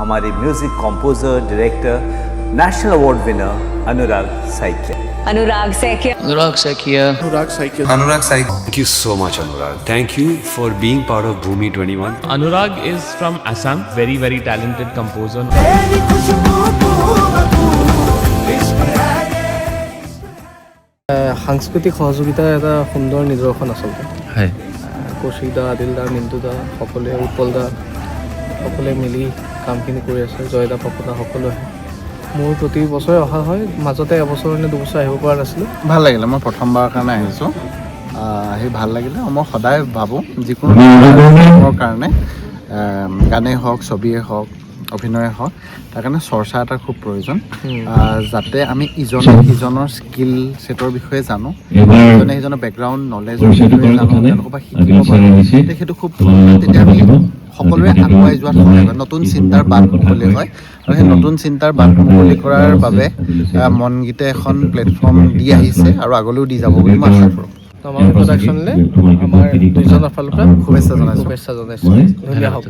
हमारे music composer director national award winner Anurag Saikia. Anurag Saikia Thank you so much, Anurag. Thank you for being part of Bhumi 21. Anurag is from Assam, very very talented composer. সাংস্কৃতিক সহযোগিতাৰ এটা সুন্দৰ নিদৰ্শন আচলতে হয় কৌশিক দা, আদিল দা, মিণ্টু দা সকলোৱে, উৎপল দা সকলোৱে মিলি কামখিনি কৰি আছে। জয় দা, পাপু দা সকলোৱে মোৰ প্ৰতি বছৰে অহা হয়। মাজতে এবছৰ নে দুবছৰ আহিব পৰা নাছিলোঁ। ভাল লাগিলে, মই প্ৰথমবাৰৰ কাৰণে আহিছোঁ, আহি ভাল লাগিলে। মই সদায় ভাবোঁ যিকোনো মোৰ কাৰণে গানেই হওক, ছবিয়ে হওক, অভিনয়ে হওক, তাৰ কাৰণে চৰ্চা এটাৰ খুব প্ৰয়োজন, যাতে আমি ইজনৰ স্কিল ছেটৰ বিষয়ে জানো, ইজনে সিজনৰ বেকগ্ৰাউণ্ড নলেজৰ বিষয়ে জানো, তেওঁলোকৰ পৰা শিকিব পাৰোঁ। সেইটো খুব তেতিয়া আমি সকলোৱে আগুৱাই যোৱাত সহায় হয়, নতুন চিন্তাৰ বাট মুকলি হয়। আৰু সেই নতুন চিন্তাৰ বাট মুকলি কৰাৰ বাবে মনগীতে এখন প্লেটফৰ্ম দি আহিছে আৰু আগলৈও দি যাব বুলি মই আশা কৰোঁ। আমাৰ প্ৰডাকশ্যনলৈ আমাৰ দুইজনৰ ফালৰ পৰা শুভেচ্ছা জনাইছোঁ। ধুনীয়া হওক।